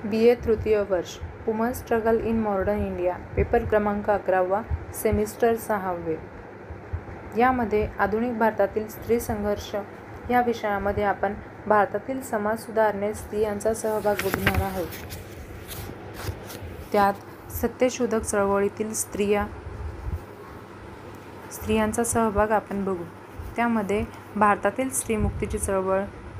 BA तृतीय वर्ष woman struggle in modern India, paper क्रमांक 11वा, सेमिस्टर 6वे. यामध्ये आधुनिक भारतातील स्त्री संघर्ष या विषयामध्ये आपण भारतातील समाज सुधारणेत स्त्रियांचा सहभाग बघणार आहोत. त्यात सत्यशोधक चळवळीतील स्त्रियांचा सहभाग आपण बघू. त्यामध्ये भारतातील स्त्रीमुक्तीची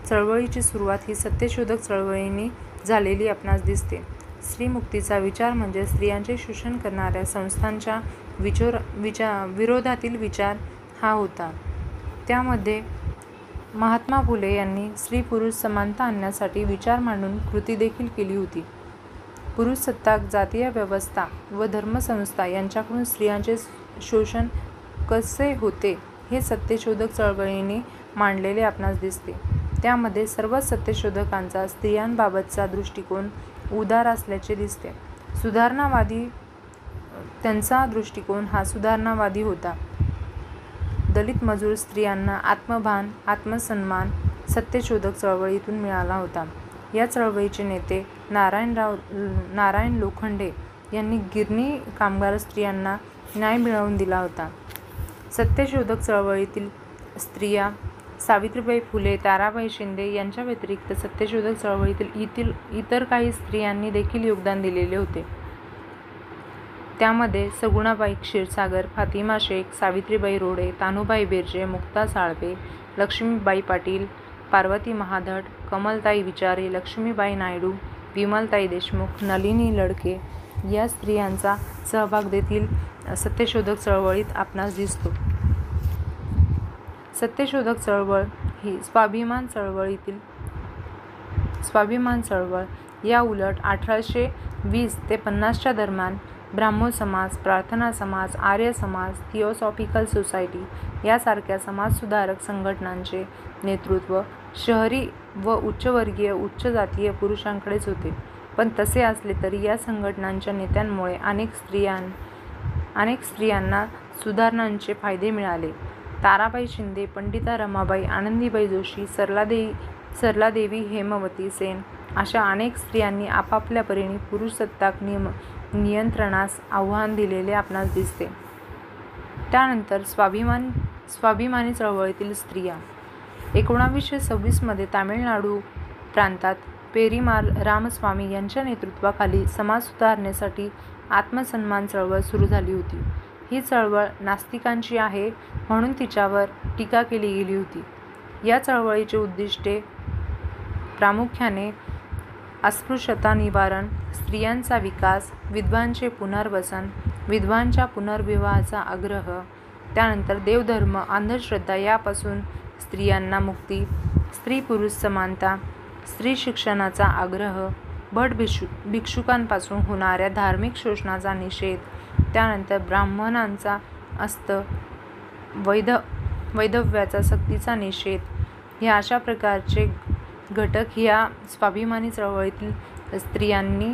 चळवळीची सुरुवात ही सत्यशोधक चळवळीने झालेली आपणास दिसते. स्त्रीमुक्तीचा विचार म्हणजे स्त्रियांचे शोषण करणाऱ्या संस्थांच्या विरोधातील विचार हा होता. त्यामध्ये महात्मा फुले यांनी स्त्री-पुरुष समानता आणण्यासाठी विचार मांडून कृती देखील केली होती. पुरुषसत्ताक जातीय व्यवस्था व धर्मसंस्था यांच्याकडून स्त्रियांचे शोषण कसे होते हे सत्यशोधक चळवळीने मांडलेले आपणास दिसते. त्यामध्ये सर्व सत्यशोधकांचा स्त्रियांबाबतचा दृष्टिकोन उदार असल्याचे दिसते. त्यांचा दृष्टिकोन हा सुधारणावादी होता. दलित मजूर स्त्रियांना आत्मभान, आत्मसन्मान सत्यशोधक चळवळीतून मिळाला होता. या चळवळीचे नेते नारायण लोखंडे यांनी गिरणी कामगार स्त्रियांना न्याय मिळवून दिला होता. सत्यशोधक चळवळीतील स्त्रिया सावित्रीबाई फुले, ताराबाई शिंदे यांच्या व्यतिरिक्त सत्यशोधक चळवळीतील इतर काही स्त्रियांनी देखील योगदान दिलेले होते. त्यामध्ये सगुणाबाई क्षीरसागर, फातिमा शेख, सावित्रीबाई रोडे, तानुबाई बिर्जे, मुक्ता साळवे, लक्ष्मीबाई पाटील, पार्वती महाधड, कमलताई विचारे, लक्ष्मीबाई नायडू, विमलताई देशमुख, नलिनी लडके या स्त्रियांचा सहभाग देखील सत्यशोधक चळवळीत आपणास दिसतो. सत्यशोधक चळवळ ही स्वाभिमान चळवळ या उलट 1820 ते 50च्या दरम्यान ब्राह्मो समाज, प्रार्थना समाज, आर्य समाज, थिओसॉफिकल सोसायटी यासारख्या समाजसुधारक संघटनांचे नेतृत्व शहरी व उच्चवर्गीय उच्च जातीय पुरुषांकडेच होते. पण तसे असले तरी या संघटनांच्या नेत्यांमुळे अनेक स्त्रियांना सुधारणांचे फायदे मिळाले. ताराबाई शिंदे, पंडिता रमाबाई, आनंदीबाई जोशी, सरलादेवी हेमवती सेन अशा अनेक स्त्रियांनी आपापल्या परीने पुरुषसत्ताक नियंत्रणास आव्हान दिलेले आपणास दिसते. त्यानंतर स्वाभिमानी चळवळीतील स्त्रिया 1926 मध्ये तामिळनाडू प्रांतात पेरिमाल रामस्वामी यांच्या नेतृत्वाखाली समाज सुधारणेसाठी आत्मसन्मान चळवळ सुरू झाली होती. ही चळवळ नास्तिकांची आहे म्हणून तिच्यावर टीका केली गेली होती. या चळवळीचे उद्दिष्टे प्रामुख्याने अस्पृश्यता निवारण, स्त्रियांचा विकास, विधवांचे पुनर्वसन, विधवांच्या पुनर्विवाहाचा आग्रह, त्यानंतर देवधर्म, अंधश्रद्धा यापासून स्त्रियांना मुक्ती, स्त्री-पुरुष समानता, स्त्री शिक्षणाचा आग्रह, भट भिक्षुकांपासून होणाऱ्या धार्मिक शोषणाचा निषेध, त्यानंतर ब्राह्मणांचा वैधव्याचा सक्तीचा निषेध ह्या अशा प्रकारचे घटक ह्या स्वाभिमानी चळवळीतील स्त्रियांनी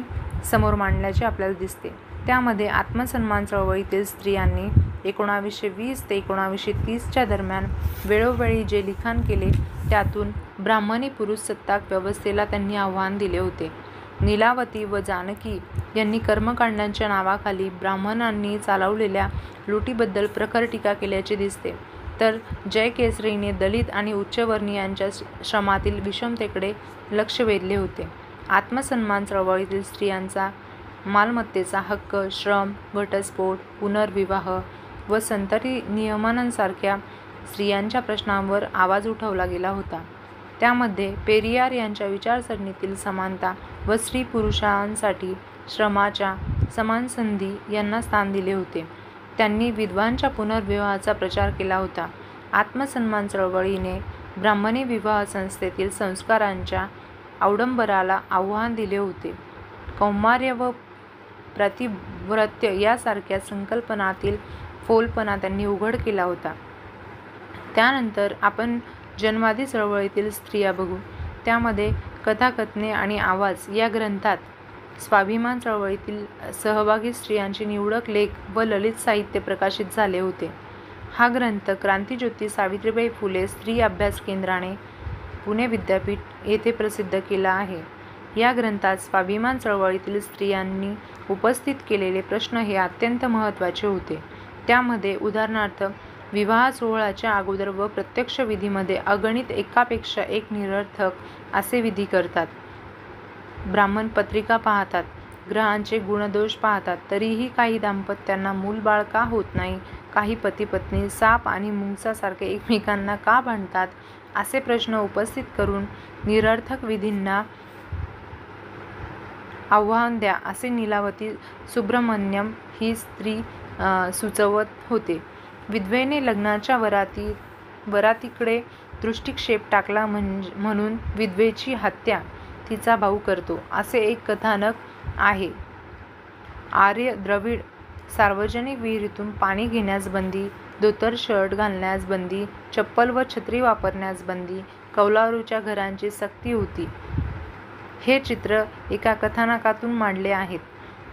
समोर मांडल्याचे आपल्याला दिसते. त्यामध्ये आत्मसन्मान चळवळीतील स्त्रियांनी 1920 ते 1930च्या दरम्यान वेळोवेळी जे लिखाण केले त्यातून ब्राह्मणी पुरुषसत्ताक व्यवस्थेला त्यांनी आव्हान दिले होते. नीलावती व जानकी यांनी कर्मकांडांच्या नावाखाली ब्राह्मणांनी चालवलेल्या लुटीबद्दल प्रखर टीका केल्याचे दिसते. तर जयकेसरीने दलित आणि उच्चवर्णीयांच्या श्रमातील विषमतेकडे लक्ष वेधले होते. आत्मसन्मान चळवळीतील स्त्रियांचा मालमत्तेचा हक्क, श्रम, घटस्फोट, पुनर्विवाह व संतती नियमनांसारख्या स्त्रियांच्या प्रश्नांवर आवाज उठवला गेला होता. त्यामध्ये पेरियार यांच्या विचारसरणीतील समानता व स्त्री-पुरुषांसाठी श्रमाच्या समान संधी यांना स्थान दिले होते. त्यांनी विधवांच्या पुनर्विवाहाचा प्रचार केला होता. आत्मसन्मान चळवळीने ब्राह्मणी विवाह संस्थेतील संस्कारांच्या अवडंबराला आव्हान दिले होते. कौमार्य व प्रतिव्रत्य यासारख्या संकल्पनातील फोलपणा त्यांनी उघड केला होता. त्यानंतर आपण जनवादी चळवळीतील स्त्रिया बघू. त्यामध्ये कथाकथने आणि आवाज या ग्रंथात स्वाभिमान चळवळीतील सहभागी स्त्रियांचे निवडक लेख व ललित साहित्य प्रकाशित झाले होते. हा ग्रंथ क्रांतिज्योती सावित्रीबाई फुले स्त्री अभ्यास केंद्राने पुणे विद्यापीठ येथे प्रसिद्ध केला आहे. या ग्रंथात स्वाभिमान चळवळीतील स्त्रियांनी उपस्थित केलेले प्रश्न हे अत्यंत महत्त्वाचे होते. त्यामध्ये उदाहरणार्थ विवाह सोहळ्याच्या अगोदर व प्रत्यक्ष विधीमध्ये अगणित एकापेक्षा एक निरर्थक असे विधी करतात. ब्राह्मण पत्रिका पाहतात, ग्रहांचे गुणदोष पाहतात, तरीही काही दाम्पत्यांना मूलबाळ का होत नाही, काही पती पत्नी साप आणि मुंगसासारखे एकमेकांना का भांडतात, असे प्रश्न उपस्थित करून निरर्थक विधींना आव्हान द्या असे लीलावती सुब्रमण्यम ही स्त्री सुचवत होते. विधवेने लग्नाच्या वरातीकडे दृष्टिक्षेप टाकला म्हणून विधवेची हत्या तिचा भाऊ करतो, असे एक कथानक आहे. आर्य द्रविड सार्वजनिक विहिरीतून पाणी घेण्यास बंदी, धोतर शर्ट घालण्यास बंदी, चप्पल व छत्री वापरण्यास बंदी, कौलारूच्या घरांची सक्ती होती. हे चित्र एका कथानकातून मांडले आहेत.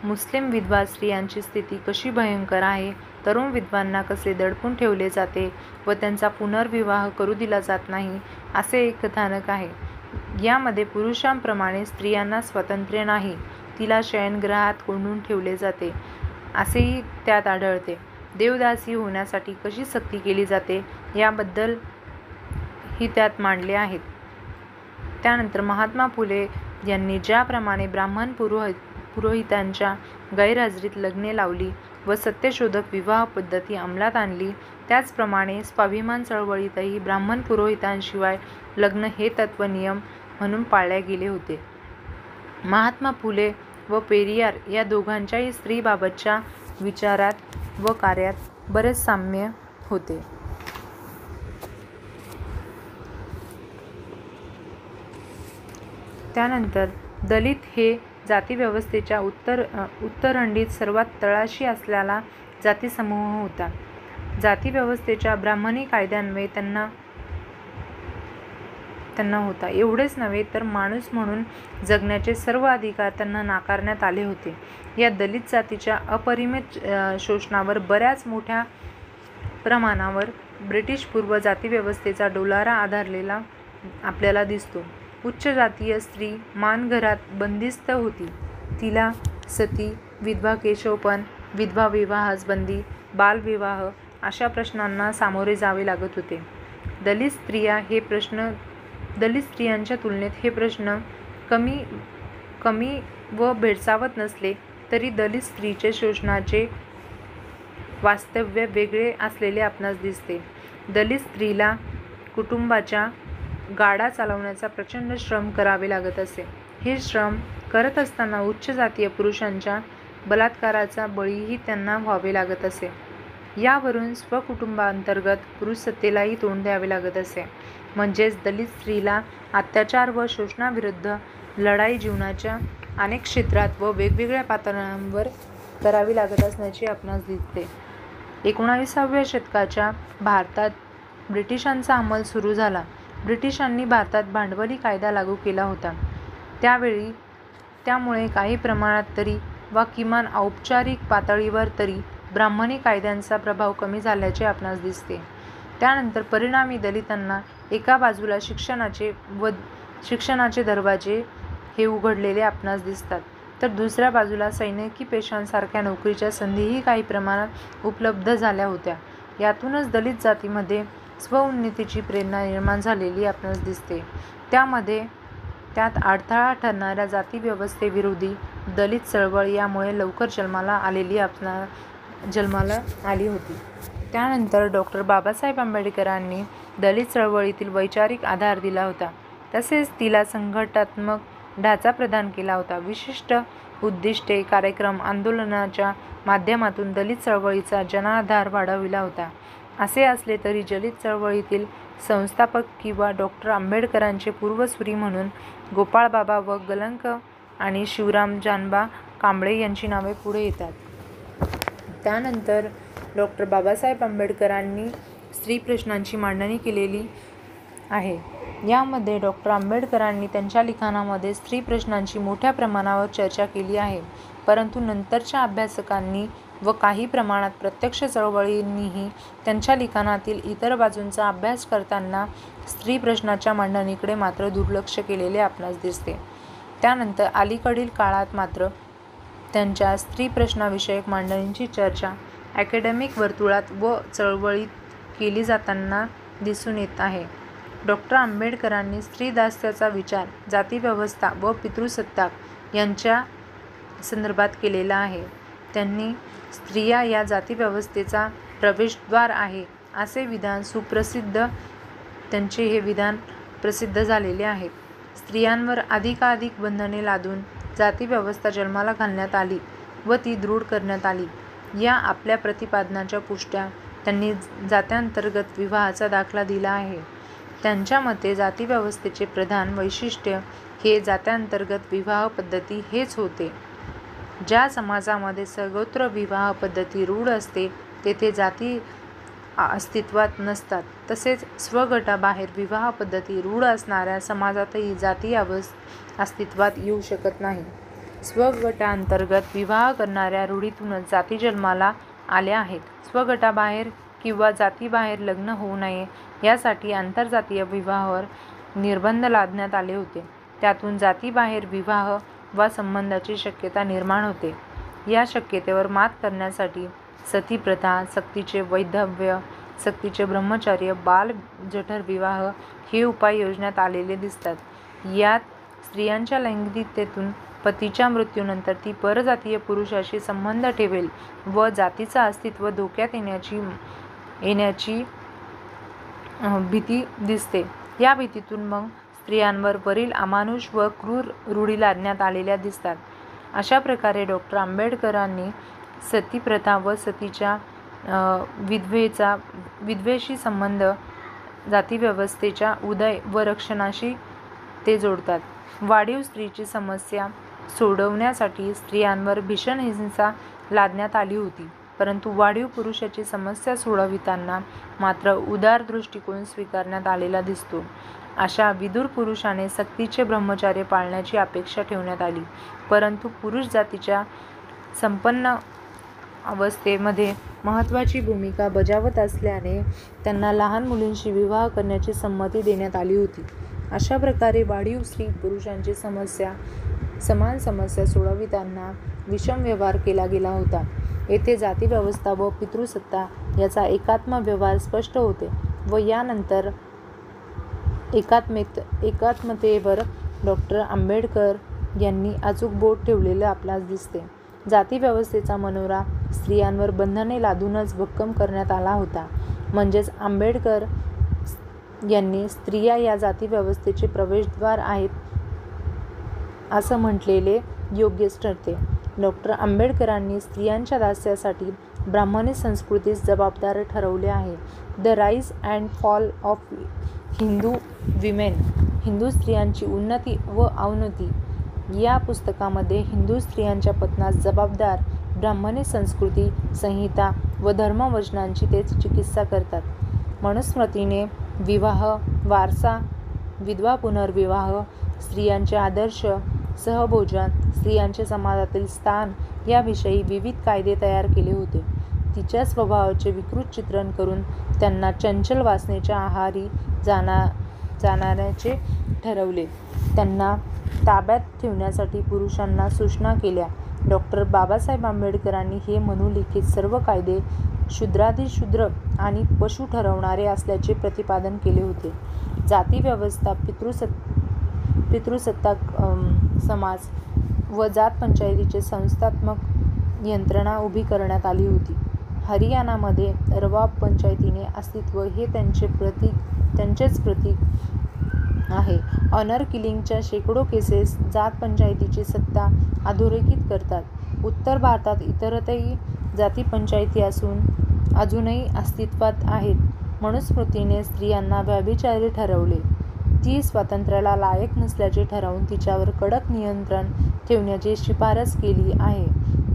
मुस्लिम विधवा स्त्रियांची स्थिती कशी भयंकर आहे, तरुण विधवांना कसे दडपून ठेवले जाते व त्यांचा पुनर्विवाह करू दिला जात नाही, असे एक कथानक आहे. यामध्ये पुरुषांप्रमाणे स्त्रियांना स्वातंत्र्य नाही, तिला शयनगृहात कोंडून ठेवले जाते असेही त्यात आढळते. देवदासी होण्यासाठी कशी सक्ती केली जाते याबद्दल ही त्यात मांडले आहेत. त्यानंतर महात्मा फुले यांनी ज्याप्रमाणे ब्राह्मण पुरोहितांच्या गैरहजेरीत लग्ने लावली व सत्यशोधक विवाह पद्धती अंमलात आणली, त्याचप्रमाणे स्वाभिमान चळवळीतही ब्राह्मण पुरोहितांशिवाय लग्न हे तत्त्वनियम म्हणून पाळले गेले होते. महात्मा फुले व पेरियार या दोघांच्याही स्त्रीबाबतच्या विचारात व कार्यात बरेच साम्य होते. त्यानंतर दलित हे जातीव्यवस्थेच्या उत्तरंडीत सर्वात तळाशी असलेला जातीसमूह होता. जातीव्यवस्थेच्या ब्राह्मणी कायद्यान्वये त्यांना होता. एवढेच नव्हे तर माणूस म्हणून जगण्याचे सर्व अधिकार त्यांना नाकारण्यात आले होते. या दलित जातीच्या अपरिमित शोषणावर बऱ्याच मोठ्या प्रमाणावर ब्रिटिश पूर्व जातीव्यवस्थेचा डोलारा आधारलेला आपल्याला दिसतो. उच्च जातीय स्त्री मानघरात बंदिस्त होती. तिला सती, विधवा केशवपण, विधवा विवाहास बंदी, बालविवाह अशा प्रश्नांना सामोरे जावे लागत होते. दलित स्त्रियांच्या तुलनेत हे प्रश्न कमी व भेडसावत नसले तरी दलित स्त्रीचे शोषणाचे वास्तव्य वेगळे असलेले आपणास दिसते. दलित स्त्रीला कुटुंबाच्या गाडा चालवण्याचा प्रचंड श्रम करावे लागत असे. हे श्रम करत असताना उच्च जातीय पुरुषांच्या बलात्काराचा बळीही त्यांना व्हावे लागत असे. यावरून स्वकुटुंबांतर्गत पुरुषसत्तेलाही तोंड द्यावे लागत असे. म्हणजेच दलित स्त्रीला अत्याचार व शोषणाविरुद्ध लढाई जीवनाच्या अनेक क्षेत्रात व वेगवेगळ्या पातळ्यांवर करावी लागत असल्याचे आपणास दिसते. 19व्या शतकाच्या भारतात ब्रिटिशांचा अंमल सुरू झाला. ब्रिटिशांनी भारतात भांडवली कायदा लागू केला होता. त्यामुळे काही प्रमाणात तरी वा किमान औपचारिक पातळीवर तरी ब्राह्मणी कायद्यांचा प्रभाव कमी झाल्याचे आपणास दिसते. त्यानंतर परिणामी दलितांना एका बाजूला शिक्षणाचे दरवाजे हे उघडलेले आपणास दिसतात, तर दुसऱ्या बाजूला सैनिकी पेशांसारख्या नोकरीच्या संधीही काही प्रमाणात उपलब्ध झाल्या होत्या. यातूनच दलित जातीमध्ये स्वउन्नतीची प्रेरणा निर्माण झालेली आपणास दिसते. त्यात अडथळा ठरणाऱ्या जातीव्यवस्थेविरोधी दलित चळवळ यामुळे लवकर जन्माला आली होती. त्यानंतर डॉ. बाबासाहेब आंबेडकरांनी दलित चळवळीतील वैचारिक आधार दिला होता. तसेच तिला संघटनात्मक ढाचा प्रदान केला होता. विशिष्ट उद्दिष्टे, कार्यक्रम, आंदोलनाच्या माध्यमातून दलित चळवळीचा जनाधार वाढविला होता. असे असले तरी दलित चळवळीतील संस्थापक किंवा डॉ. आंबेडकरांचे पूर्वसुरी म्हणून गोपाळबाबा व गलंक आणि शिवराम जानबा कांबळे यांची नावे पुढे येतात. त्यानंतर डॉ. बाबासाहेब आंबेडकरांनी स्त्री प्रश्नांची मांडणी केलेली आहे. यामध्ये डॉ. आंबेडकरांनी त्यांच्या लिखाणामध्ये स्त्री प्रश्नांची मोठ्या प्रमाणावर चर्चा केली आहे. परंतु नंतरच्या अभ्यासकांनी व काही प्रमाणात प्रत्यक्ष चळवळींनीही त्यांच्या लिखाणातील इतर बाजूंचा अभ्यास करताना स्त्री प्रश्नाच्या मांडणीकडे मात्र दुर्लक्ष केलेले आपणास दिसते. त्यानंतर अलीकडील काळात मात्र त्यांच्या स्त्री प्रश्नाविषयक मांडणीची चर्चा अकॅडमिक वर्तुळात व चळवळीत केली जाताना दिसून येत आहे. डॉ. आंबेडकरांनी स्त्रीदास्याचा विचार जातीव्यवस्था व पितृसत्ताक यांच्या संदर्भात केलेला आहे. त्यांनी स्त्रिया या जातीव्यवस्थेचा प्रवेशद्वार आहे असे विधान त्यांचे हे विधान प्रसिद्ध झालेले आहे. स्त्रियांवर अधिकाधिक बंधने लादून जातीव्यवस्था जन्माला घालण्यात आली व ती दृढ करण्यात आली. या आपल्या प्रतिपादनाच्या पुष्ट्या त्यांनी जात्यांतर्गत विवाहाचा दाखला दिला आहे. त्यांच्या मते जातीव्यवस्थेचे प्रधान वैशिष्ट्य हे जात्यांतर्गत विवाह पद्धती हेच होते. ज्या समाजामध्ये सर्वत्र विवाह पद्धती रूढ असते तेथे जाती अस्तित्वात नसतात. तसेच स्वगटाबाहेर विवाह पद्धती रूढ असणाऱ्या समाजातही जाती अस्तित्वात येऊ शकत नाही. स्वगटांतर्गत विवाह करणाऱ्या रूढीतूनच जाती जन्माला आल्या आहेत. स्वगटाबाहेर किंवा जातीबाहेर लग्न होऊ नये यासाठी आंतरजातीय विवाहावर निर्बंध लादण्यात आले होते. त्यातून जातीबाहेर विवाह वा संबंधाची शक्यता निर्माण होते. या शक्यतेवर मात करण्यासाठी सतीप्रथा, सक्तीचे वैधव्य, सक्तीचे ब्रह्मचर्य, बाल जठर विवाह हे उपाय योजण्यात आलेले दिसतात. यात स्त्रियांच्या लैंगिकतेतून पतीच्या मृत्यूनंतर ती परजातीय पुरुषाशी संबंध ठेवेल व जातीचं अस्तित्व धोक्यात येण्याची भीती दिसते. या भीतीतून मग स्त्रियांवर वरील अमानुष व क्रूर रूढी लादण्यात आलेल्या दिसतात. अशा प्रकारे डॉ. आंबेडकरांनी सतीप्रथा व सतीच्या विधवेशी संबंध जातीव्यवस्थेच्या उदय व रक्षणाशी ते जोडतात. वाढीव स्त्रीची समस्या सोडवण्यासाठी स्त्रियांवर भीषण हिंसा लादण्यात आली होती. परंतु वाढीव पुरुषाची समस्या सोडविताना मात्र उदार दृष्टिकोन स्वीकारण्यात आलेला दिसतो. अशा विदुर पुरुषाने सक्तीचे ब्रह्मचर्य पाळण्याची अपेक्षा ठेवण्यात आली. परंतु पुरुष जातीच्या संपन्न अवस्थेमध्ये महत्त्वाची भूमिका बजावत असल्याने त्यांना लहान मुलींशी विवाह करण्याची संमती देण्यात आली होती. अशा प्रकारे वाढीव स्त्री पुरुषांची समान समस्या सोडविताना विषम व्यवहार केला गेला होता. येथे जातीव्यवस्था व पितृसत्ता याचा एकात्म व्यवहार स्पष्ट होते व यानंतर एकात्मतेवर डॉ. आंबेडकर यांनी अचूक बोट ठेवलेले आपल्यास दिसते. जातीव्यवस्थेचा मनोरा स्त्रियांवर बंधने लादूनच भक्कम करण्यात आला होता. म्हणजेच आंबेडकर यांनी स्त्रिया या जातीव्यवस्थेचे प्रवेशद्वार आहेत असं म्हटलेले योग्यच ठरते. डॉ. आंबेडकरांनी स्त्रियांच्या दास्यासाठी ब्राह्मणी संस्कृतीस जबाबदार ठरवले आहे. The rise and fall of Hindu women, Hindu स्त्रियांची उन्नती व अवनती या पुस्तकामध्ये हिंदू स्त्रियांच्या पतनास जबाबदार ब्राह्मणी संस्कृती, संहिता व धर्मवचनांची ते चिकित्सा करतात. मनुस्मृतीने विवाह, वारसा, विधवा पुनर्विवाह, स्त्रियांचे आदर्श, सहभोजन, स्त्रियांचे समाजातील स्थान याविषयी विविध कायदे तयार केले होते. तिच्या स्वभावाचे विकृत चित्रण करून त्यांना चंचल वासनेच्या आहारी जाणाऱ्याचे ठरवले. त्यांना ताब्यात ठेवण्यासाठी पुरुषांना सूचना केल्या. डॉ. बाबासाहेब आंबेडकरांनी हे मनोलिखित सर्व कायदे शूद्राधिशूद्र आणि पशु ठरवणारे असल्याचे प्रतिपादन केले होते. जातीव्यवस्था, पितृसत्ताक समाज व जात पंचायतीचे संस्थात्मक यंत्रणा उभी करण्यात आली होती. हरियाणामध्ये रवाब पंचायतीने अस्तित्व हे त्यांचेच प्रतीक आहे. ऑनर किलिंगच्या शेकडो केसेस जात पंचायतीची सत्ता अधोरेखित करतात. उत्तर भारतात इतरत्रही जाती पंचायती अजूनही अस्तित्वात आहेत. मनुस्मृतीने स्त्रियांना व्यभिचारी ठरवले. ती स्वातंत्र्याला लायक नसल्याचे ठरवून तिच्यावर कडक नियंत्रण ठेवण्याची शिफारस केली आहे.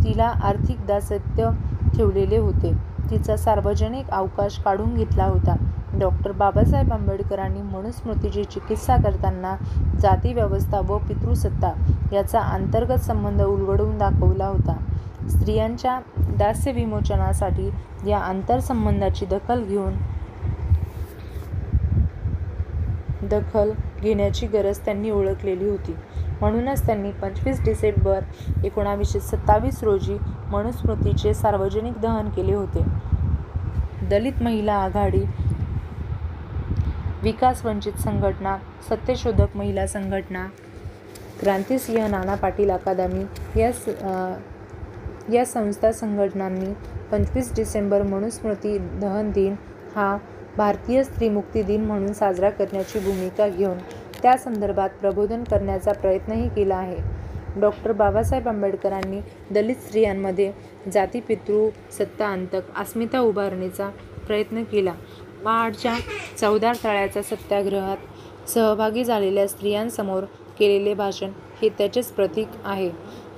तिला आर्थिक दासत्य ठेवलेले होते. तिचा सार्वजनिक अवकाश काढून घेतला होता. डॉ. बाबासाहेब आंबेडकरांनी मनुस्मृतीची चिकित्सा करताना जातीव्यवस्था व पितृसत्ता याचा अंतर्गत संबंध उलगडून दाखवला होता. स्त्रियांच्या दास्य विमोचनासाठी या आंतरसंबंधाची दखल घेण्याची गरज त्यांनी ओळखलेली होती. म्हणूनच त्यांनी 25 डिसेंबर 1927 रोजी मनुस्मृतीचे सार्वजनिक दहन केले होते. दलित महिला आघाडी, विकास वंचित संघटना, सत्यशोधक महिला संघटना, क्रांतिसिंह नाना पाटील अकादमी या संस्था संघटनांनी 25 डिसेंबर मनुस्मृती दहन दिन हा भारतीय स्त्रीमुक्ती दिन म्हणून साजरा करण्याची भूमिका घेऊन त्या संदर्भात प्रबोधन करण्याचा प्रयत्नही केला आहे. डॉ. बाबासाहेब आंबेडकरांनी दलित स्त्रियांमध्ये जातीपितृ सत्ता अंतक अस्मिता उभारणीचा प्रयत्न केला. महाडच्या चौदार तळ्याच्या सत्याग्रहात सहभागी झालेल्या स्त्रियांसमोर केलेले भाषण हे त्याचेच प्रतीक आहे.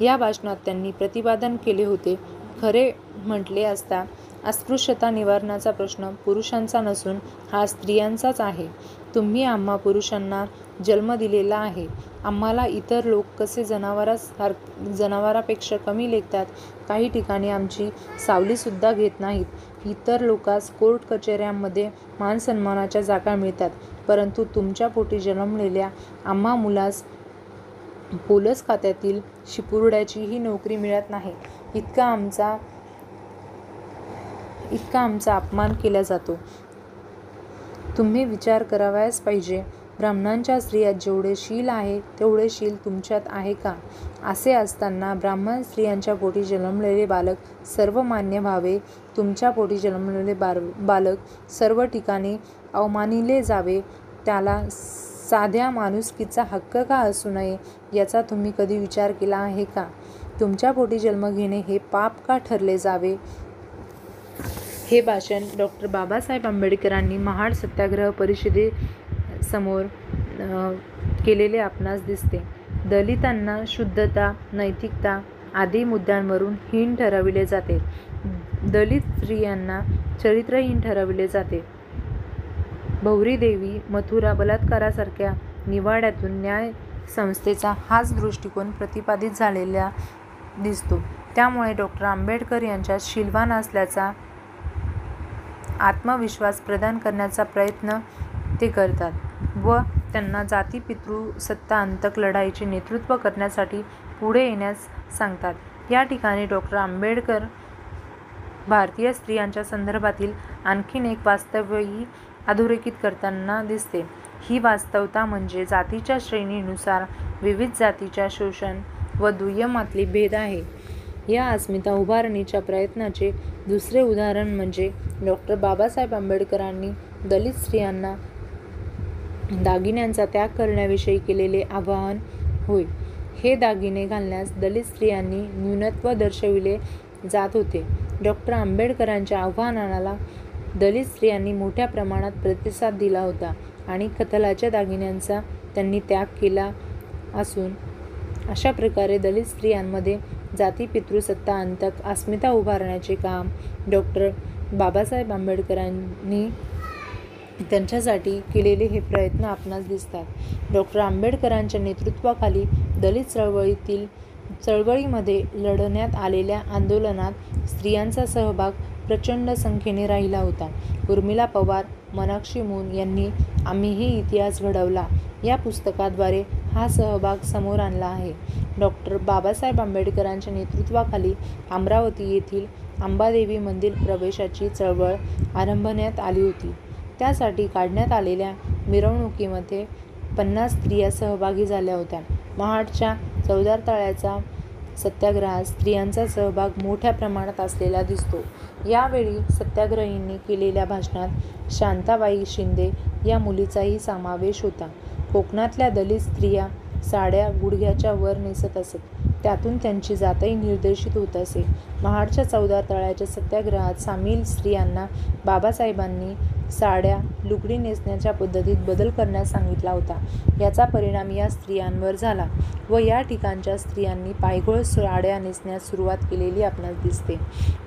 या भाषणात त्यांनी प्रतिपादन केले होते, खरे म्हटले असता अस्पृश्यता निवारणाचा प्रश्न पुरुषांचा नसून हा स्त्रियांचाच आहे. तुम्ही आम्हा पुरुषांना जन्म दिलेला आहे. आम्हाला इतर लोक कसे जनावरापेक्षा कमी लेखतात. काही ठिकाणी आमची सावलीसुद्धा घेत नाहीत. इतर लोकांस कोर्ट कचेऱ्यांमध्ये मानसन्मानाच्या जागा मिळतात, परंतु तुमच्या पोटी जन्मलेल्या आम्हा मुलास पोलीस खात्यातील शिपुर्ड्याचीही नोकरी मिळत नाही. इतका आमचा अपमान केला जातो. तुम्ही विचार करावयास पाहिजे. ब्राह्मणांच्या स्त्रियात जेवढे शील आहे तेवढे शील तुमच्यात आहे का? असे असताना ब्राह्मण स्त्रियांच्या पोटी जन्मलेले बालक सर्वमान्य व्हावे, तुमच्या पोटी जन्मलेले बालक सर्व ठिकाणी अवमानिले जावे, त्याला साध्या माणुसकीचा हक्क का असू नये याचा तुम्ही कधी विचार केला आहे का? तुमच्या पोटी जन्म घेणे हे पाप का ठरले जावे? हे भाषण डॉ. बाबासाहेब आंबेडकरांनी महाड सत्याग्रह परिषदेसमोर केलेले आपणास दिसते. दलितांना शुद्धता, नैतिकता आदी मुद्द्यांवरून हीन ठरविले जाते. दलित स्त्रियांना चरित्रहीन ठरविले जाते. भौरी देवी मथुरा बलात्कारासारख्या निवाड्यातून न्याय संस्थेचा हाच दृष्टिकोन प्रतिपादित झालेला दिसतो. त्यामुळे डॉ. आंबेडकर यांच्यात शीलवान असल्याचा आत्मविश्वास प्रदान करण्याचा प्रयत्न ते करतात व त्यांना जातीपितृ सत्ता अंतक लढाईचे नेतृत्व करण्यासाठी पुढे येण्यास सांगतात. या ठिकाणी डॉ. आंबेडकर भारतीय स्त्रियांच्या संदर्भातील आणखीन एक वास्तवही अधोरेखित करताना दिसते. ही वास्तवता म्हणजे जातीच्या श्रेणीनुसार विविध जातीच्या शोषण व दुय्यमातली भेद आहे. या अस्मिता उभारणीच्या प्रयत्नाचे दुसरे उदाहरण म्हणजे डॉ. बाबासाहेब आंबेडकरांनी दलित स्त्रियांना दागिन्यांचा त्याग करण्याविषयी केलेले आवाहन होय. हे दागिने घालण्यास दलित स्त्रियांनी न्यूनत्व दर्शविले जात होते. डॉ. आंबेडकरांच्या आवाहनाला दलित स्त्रियांनी मोठ्या प्रमाणात प्रतिसाद दिला होता आणि कथलाच्या दागिन्यांचा त्यांनी त्याग केला असून अशा प्रकारे दलित स्त्रियांमध्ये जातीपितृ सत्ता अंतक अस्मिता उभारण्याचे काम डॉ. बाबासाहेब आंबेडकरांनी त्यांच्यासाठी केलेले हे प्रयत्न आपणास दिसतात. डॉ. आंबेडकरांच्या नेतृत्वाखाली दलित चळवळीमध्ये लढण्यात आलेल्या आंदोलनात स्त्रियांचा सहभाग प्रचंड संख्येने राहिला होता. उर्मिला पवार, मीनाक्षी मून यांनी आम्हीही इतिहास घडवला या पुस्तकाद्वारे हा सहभाग समोर आणला आहे. डॉ. बाबासाहेब आंबेडकरांच्या नेतृत्वाखाली अमरावती येथील अंबादेवी मंदिर प्रवेशाची चळवळ आरंभण्यात आली होती. त्यासाठी काढण्यात आलेल्या मिरवणुकीमध्ये 50 स्त्रिया सहभागी झाल्या होत्या. महाडच्या चौदार तळ्याच्या सत्याग्रहात स्त्रियांचा सहभाग मोठ्या प्रमाणात असलेला दिसतो. यावेळी सत्याग्रहींनी केलेल्या भाषणात शांताबाई शिंदे या मुलीचाही समावेश होता. कोकणातल्या दलित स्त्रिया साड्या गुडघ्याच्या वर नेसत असत. त्यातून त्यांची जातही निर्देशित होत असे. महाडच्या चौदार तळ्याच्या सत्याग्रहात सामील स्त्रियांना बाबासाहेबांनी साड्या लुगडी नेसण्याच्या पद्धतीत बदल करण्यास सांगितला होता. याचा परिणाम या स्त्रियांवर झाला व या ठिकाणच्या स्त्रियांनी पायघोळ साड्या नेसण्यास सुरुवात केलेली आपणास दिसते.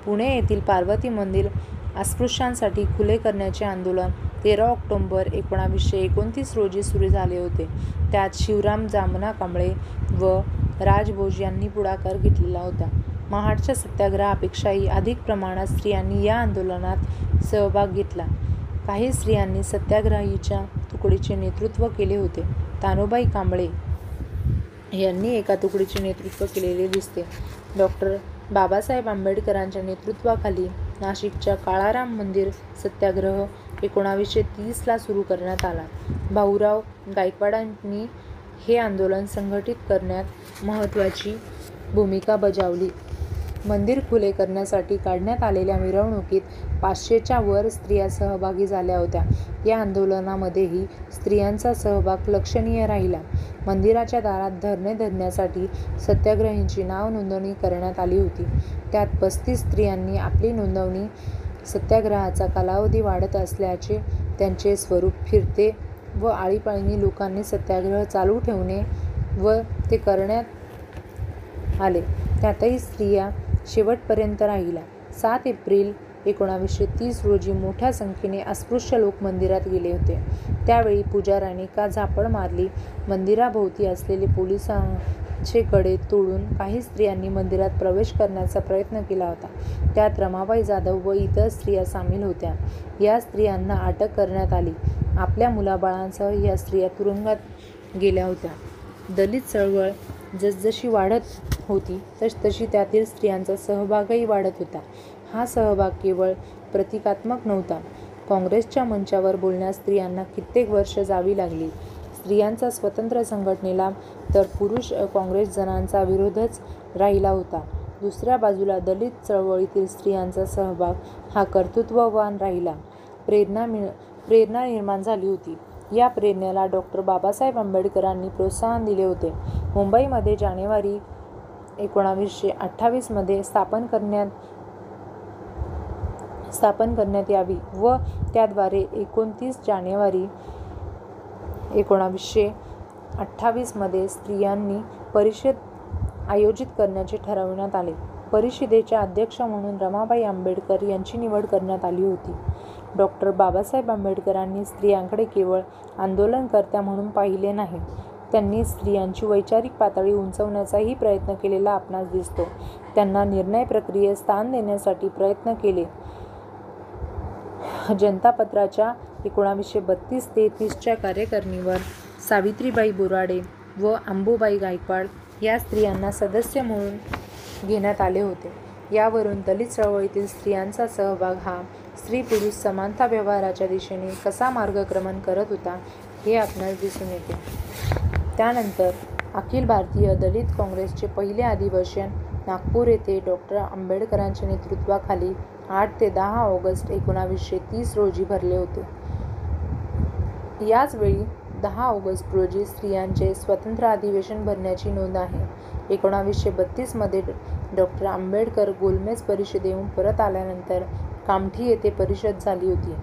पुणे येथील पार्वती मंदिर अस्पृश्यांसाठी खुले करण्याचे आंदोलन 13 ऑक्टोबर 1929 रोजी सुरू झाले होते. त्यात शिवराम जामना कांबळे व राज भोज यांनी पुढाकार घेतलेला होता. महाडच्या सत्याग्रहापेक्षाही अधिक प्रमाणात स्त्रियांनी या आंदोलनात सहभाग घेतला. काही स्त्रियांनी सत्याग्रहीच्या तुकडीचे नेतृत्व केले होते. तानुबाई कांबळे यांनी एका तुकडीचे नेतृत्व केलेले दिसते. डॉक्टर बाबासाहेब आंबेडकरांच्या नेतृत्वाखाली नाशिकच्या काळाराम मंदिर सत्याग्रह 1930ला सुरू करण्यात आला. भाऊराव गायकवाडांनी हे आंदोलन संघटित करण्यात महत्त्वाची भूमिका बजावली. मंदिर खुले करण्यासाठी काढण्यात आलेल्या मिरवणुकीत 500च्या वर स्त्रिया सहभागी झाल्या होत्या. या आंदोलनामध्येही स्त्रियांचा सहभाग लक्षणीय राहिला. मंदिराच्या दारात धरणे धरण्यासाठी सत्याग्रहींची नाव नोंदणी करण्यात आली होती. त्यात 35 स्त्रियांनी आपली नोंदवणी. सत्याग्रहाचा कालावधी वाढत असल्याचे त्याचे स्वरूप फिरते व आळीपाळीने लोकांनी सत्याग्रह चालू ठेवणे व ते करण्यात आले. त्यातही स्त्रिया शेवटपर्यंत राहिल्या. 7 एप्रिल 1930 रोजी मोठ्या संख्येने अस्पृश्य लोक मंदिरात गेले होते. त्यावेळी पुजाऱ्याने का झापड मारली. मंदिराभोवती असलेले पोलिसांचे कडे तोडून काही स्त्रियांनी मंदिरात प्रवेश करण्याचा प्रयत्न केला होता. त्यात रमाबाई जाधव व इतर स्त्रिया सामील होत्या. या स्त्रियांना अटक करण्यात आली. आपल्या मुलाबाळांसह या स्त्रिया तुरुंगात गेल्या होत्या. दलित चळवळ जसजशी वाढत होती तसतशी त्यातील स्त्रियांचा सहभागही वाढत होता. हा सहभाग केवळ प्रतिकात्मक नव्हता. काँग्रेसच्या मंचावर बोलण्यास स्त्रियांना कित्येक वर्ष जावी लागली. स्त्रियांचा स्वतंत्र संघटनेला तर पुरुष काँग्रेसजनांचा विरोधच राहिला होता. दुसऱ्या बाजूला दलित चळवळीतील स्त्रियांचा सहभाग हा कर्तृत्ववान राहिला. प्रेरणा निर्माण झाली होती. या प्रेरणेला डॉक्टर बाबासाहेब आंबेडकरांनी प्रोत्साहन दिले होते. मुंबईमध्ये जानेवारी 1928 मध्ये स्थापन करण्यात यावी व त्याद्वारे 29 जानेवारी 1928 मध्ये स्त्रियांनी परिषद आयोजित करण्याचे ठरविण्यात आले. परिषदेच्या अध्यक्ष म्हणून रमाबाई आंबेडकर यांची निवड करण्यात आली होती. डॉक्टर बाबासाहेब आंबेडकरांनी स्त्रियांकडे केवळ आंदोलनकर्त्या म्हणून पाहिले नाही. त्यांनी स्त्रियांची वैचारिक पातळी उंचावण्याचाही प्रयत्न केलेला आपणास दिसतो. त्यांना निर्णय प्रक्रियेत स्थान देण्यासाठी प्रयत्न केले. जनता पत्राच्या 1932-33च्या कार्यकारिणीवर सावित्रीबाई बोराडे व अंबुबाई गायकवाड या स्त्रियांना सदस्य म्हणून घेण्यात आले होते. यावरून दलित चळवळीतील स्त्रियांचा सहभाग हा स्त्री-पुरुष समानता व्यवहाराच्या दिशेने कसा मार्गक्रमण करत होता हे आपणास दिसून येते. त्यानंतर अखिल भारतीय दलित काँग्रेसचे पहिले अधिवेशन नागपूर येथे डॉक्टर आंबेडकरांच्या नेतृत्वाखाली 8 ते 10 ऑगस्ट 1930 रोजी भरले होते. याच वेळी 10 ऑगस्ट रोजी स्त्रियांचे स्वतंत्र अधिवेशन भरण्याची नोंद आहे. 1932 मध्ये डॉक्टर आंबेडकर गोलमेज परिषदेहून परत आल्यानंतर कामठी येथे परिषद झाली होती.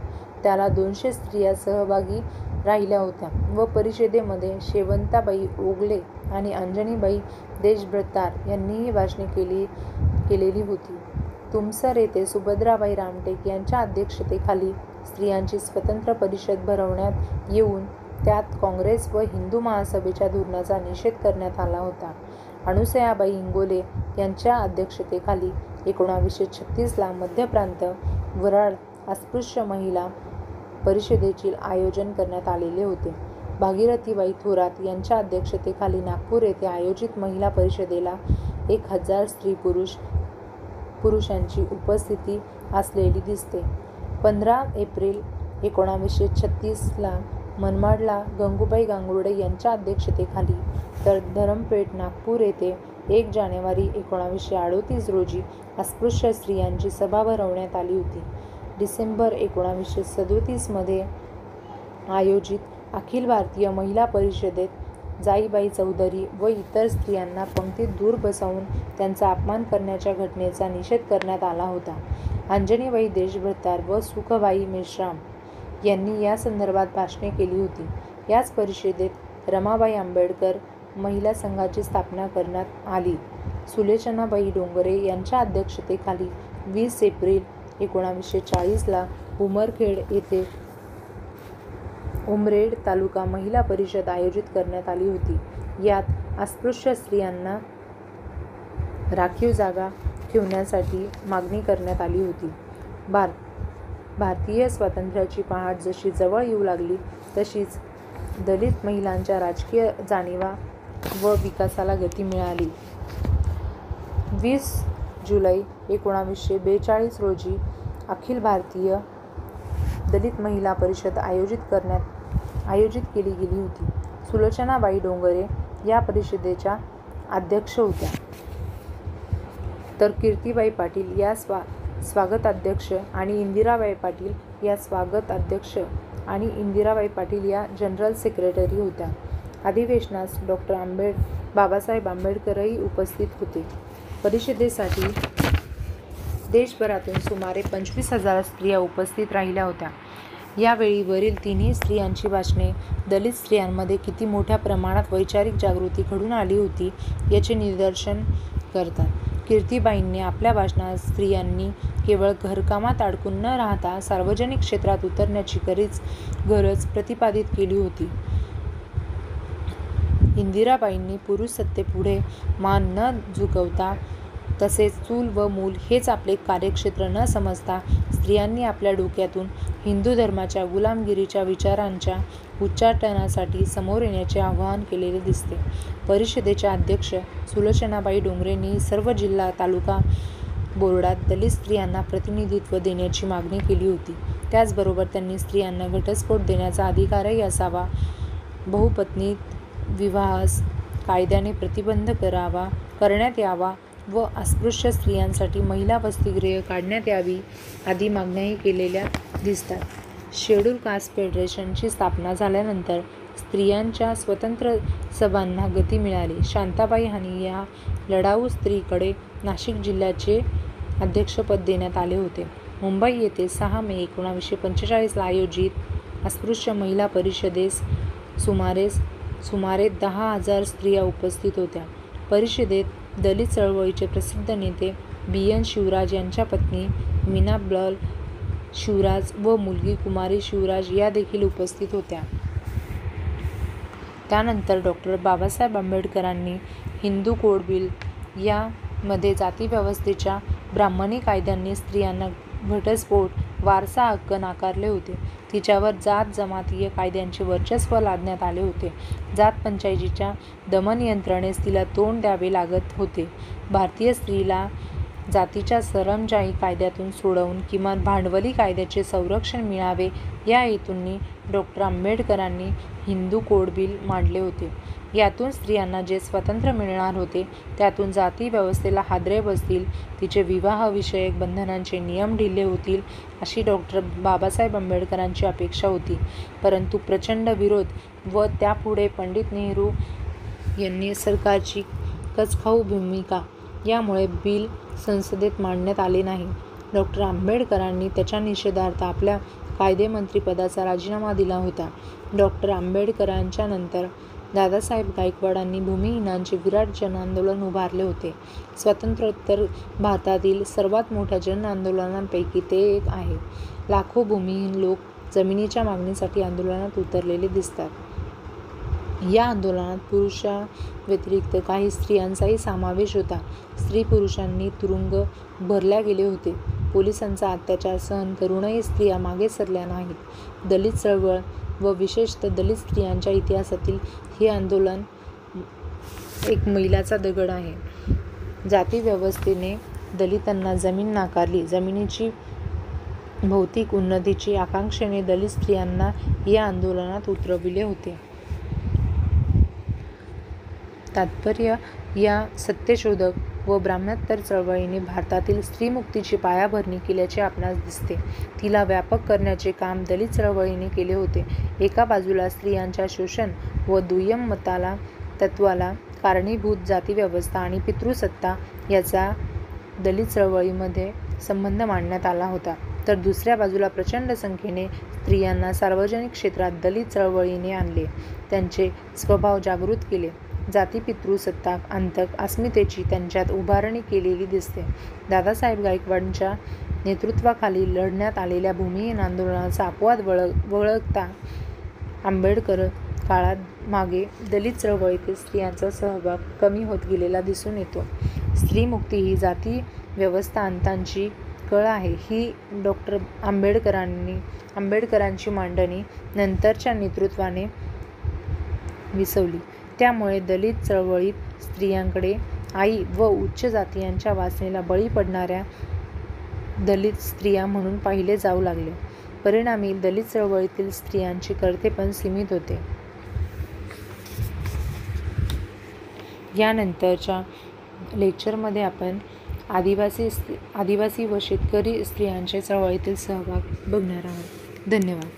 त्याला 200 स्त्रिया सहभागी राहिल्या होत्या व परिषदेमध्ये शेवंताबाई ओगले आणि अंजनीबाई देशभ्रतार यांनीही भाषणे केलेली होती. तुमसर येथे सुभद्राबाई रामटेक यांच्या अध्यक्षतेखाली स्त्रियांची स्वतंत्र परिषद भरवण्यात येऊन त्यात काँग्रेस व हिंदू महासभेच्या धोरणाचा निषेध करण्यात आला होता. अनुसयाबाई इंगोले यांच्या अध्यक्षतेखाली 1936ला मध्य प्रांत वराड अस्पृश्य महिला परिषदेचे आयोजन करण्यात आलेले होते. भागीरथीबाई थोरात यांच्या अध्यक्षतेखाली नागपूर येथे आयोजित महिला परिषदेला 1000 पुरुषांची उपस्थिती असलेली दिसते. 15 एप्रिल 1936ला मनमाडला गंगूबाई गांगुर्डे यांच्या अध्यक्षतेखाली तर धरमपेठ नागपूर येथे 1 जानेवारी 1938 रोजी अस्पृश्य स्त्रियांची सभा भरवण्यात आली होती. डिसेंबर 1937 मध्ये आयोजित अखिल भारतीय महिला परिषदेत जाईबाई चौधरी व इतर स्त्रियांना पंक्तीत दूर बसवून त्यांचा अपमान करण्याच्या घटनेचा निषेध करण्यात आला होता. अंजनीबाई देशभ्रतार व सुखबाई मेश्राम यांनी या संदर्भात भाषणे केली होती. याच परिषदेत रमाबाई आंबेडकर महिला संघाची स्थापना करण्यात आली. सुलोचनाबाई डोंगरे यांच्या अध्यक्षतेखाली 20 एप्रिल 1940ला उमरखेड येथे उमरेड तालुका महिला परिषद आयोजित करण्यात आली होती. यात अस्पृश्य स्त्रियांना राखीव जागा ठेवण्यासाठी मागणी करण्यात आली होती. भारतीय स्वातंत्र्याची पहाट जशी जवळ येऊ लागली तशीच दलित महिलांच्या राजकीय जाणीवा व विकासाला गती मिळाली. 20 जुलै 1942 रोजी अखिल भारतीय दलित महिला परिषद आयोजित केली गेली होती. सुलोचनाबाई डोंगरे या परिषदेच्या अध्यक्ष होत्या, तर कीर्तीबाई पाटील या स्वागताध्यक्ष आणि इंदिराबाई पाटील या जनरल सेक्रेटरी होत्या. अधिवेशनास डॉ. बाबासाहेब आंबेडकरही उपस्थित होते. परिषदेसाठी देशभरातून सुमारे 25,000 स्त्रिया उपस्थित राहिल्या होत्या. यावेळी वरील तिन्ही स्त्रियांची भाषणे दलित स्त्रियांमध्ये किती मोठ्या प्रमाणात वैचारिक जागृती घडून आली होती याचे निदर्शन करतात. कीर्तीबाईंनी आपल्या भाषणात स्त्रियांनी केवळ घरकामात अडकून न राहता सार्वजनिक क्षेत्रात उतरण्याची गरज प्रतिपादित केली होती. इंदिराबाईंनी पुरुषसत्तेपुढे मान न झुकवता तसेच चूल व मूल हेच आपले कार्यक्षेत्र न समजता स्त्रियांनी आपल्या डोक्यातून हिंदू धर्माच्या गुलामगिरीच्या विचारांच्या उच्चाटनासाठी समोर येण्याचे आवाहन केलेले दिसते. परिषदेच्या अध्यक्ष सुलोचनाबाई डोंगरेंनी सर्व जिल्हा तालुका बोर्डात दलित स्त्रियांना प्रतिनिधित्व देण्याची मागणी केली होती. त्याचबरोबर त्यांनी स्त्रियांना घटस्फोट देण्याचा अधिकारही असावा, बहुपत्नी विवाहास कायद्याने प्रतिबंध करण्यात यावा व अस्पृश्य स्त्रियांसाठी महिला वसतिगृहे काढण्यात यावी आदी मागण्याही केलेल्या दिसतात. शेड्यूल कास्ट फेडरेशनची स्थापना झाल्यानंतर स्त्रियांच्या स्वतंत्र सभांना गती मिळाली. शांताबाई हानी या लढाऊ स्त्रीकडे नाशिक जिल्ह्याचे अध्यक्षपद देण्यात आले होते. मुंबई येथे 6 मे 1945 ला आयोजित अस्पृश्य महिला परिषदेस सुमारे 10,000 स्त्रिया उपस्थित होत्या. परिषदेत दलित चळवळीचे प्रसिद्ध नेते BN शिवराज यांच्या पत्नी मीनाबाई शिवराज व मुलगी कुमारी शिवराज या देखील उपस्थित होत्या. त्यानंतर डॉ. बाबासाहेब आंबेडकरांनी हिंदू कोड बिल या मध्ये जातीव्यवस्थेच्या ब्राह्मणी कायद्यांनी स्त्रियांना घटस्फोट, वारसा हक्क नाकारले होते. तिच्यावर जात-जमातीय कायद्यांचे वर्चस्व लादण्यात आले होते. जात पंचायतीच्या दमन यंत्रणेस तिला तोंड द्यावे लागत होते. भारतीय स्त्रीला जातीच्या सरंजामी कायद्यातून सोडवून किमान भांडवली कायद्याचे संरक्षण मिळावे या हेतूंनी डॉ. आंबेडकरांनी हिंदू कोड बिल मांडले होते. यातून स्त्रियांना जे स्वातंत्र्य मिळणार होते त्यातून जाती व्यवस्थेला हादरे बसतील, तिचे विवाहविषयक बंधनांचे नियम ढिले होतील अशी डॉ. बाबासाहेब आंबेडकरांची अपेक्षा होती. परंतु प्रचंड विरोध व त्यापुढे पंडित नेहरू यांनी सरकारची कचखाऊ भूमिका यामुळे बिल संसदेत मांडण्यात आले नाही. डॉ. आंबेडकरांनी त्याच्या निषेधार्थ आपल्या कायदेमंत्रीपदाचा राजीनामा दिला होता. डॉ. आंबेडकरांच्या नंतर दादासाहेब गायकवाडांनी भूमिहीनांचे विराट जनआंदोलन उभारले होते. स्वातंत्र्योत्तर भारतातील सर्वात मोठ्या जनआंदोलनांपैकी ते एक आहे. लाखो भूमिहीन लोक जमिनीच्या मागणीसाठी आंदोलनात उतरलेले दिसतात. या आंदोलनात पुरुषाव्यतिरिक्त काही स्त्रियांचाही समावेश होता. स्त्री-पुरुषांनी तुरुंग भरल्या गेले होते. पोलिसांचा अत्याचार सहन करूनही स्त्रिया मागे सरल्या नाहीत. दलित चळवळ व विशेषतः दलित स्त्रियांच्या इतिहासातील हे आंदोलन एक मैलाचा दगड आहे. जातीव्यवस्थेने दलितांना जमीन नाकारली. जमिनीची भौतिक उन्नतीची आकांक्षेने दलित स्त्रियांना या आंदोलनात उतरविले होते. तात्पर्य या सत्यशोधक व ब्राह्मणेतर चळवळीने भारतातील स्त्रीमुक्तीची पायाभरणी केल्याचे आपणास दिसते. तिला व्यापक करण्याचे काम दलित चळवळीने केले होते. एका बाजूला स्त्रियांच्या शोषण व दुय्यम तत्त्वाला कारणीभूत जातीव्यवस्था आणि पितृसत्ता याचा दलित चळवळीमध्ये संबंध मांडण्यात आला होता, तर दुसऱ्या बाजूला प्रचंड संख्येने स्त्रियांना सार्वजनिक क्षेत्रात दलित चळवळीने आणले, त्यांचे स्वभाव जागृत केले. जाती-पितृसत्ता अंतक अस्मितेची त्यांच्यात उभारणी केलेली दिसते. दादासाहेब गायकवाडांच्या नेतृत्वाखाली लढण्यात आलेल्या भूमिहीन आंदोलनाचा अपवाद वगळता आंबेडकर काळात मागे दलित चळवळीतील स्त्रियांचा सहभाग कमी होत गेलेला दिसून येतो. स्त्रीमुक्ती ही जाती व्यवस्था अंताची कळ आहे ही डॉ. आंबेडकरांची मांडणी नंतरच्या नेतृत्वाने विसवली. त्यामुळे दलित चळवळीत स्त्रियांकडे आई व उच्च जातीयांच्या वासनेला बळी पडणाऱ्या दलित स्त्रिया म्हणून पाहिले जाऊ लागले. परिणामी दलित चळवळीतील स्त्रियांचे कर्तेपण सीमित होते. यानंतरच्या लेक्चरमध्ये आपण आदिवासी व शेतकरी स्त्रियांच्या चळवळीतील सहभाग बघणार आहोत. धन्यवाद.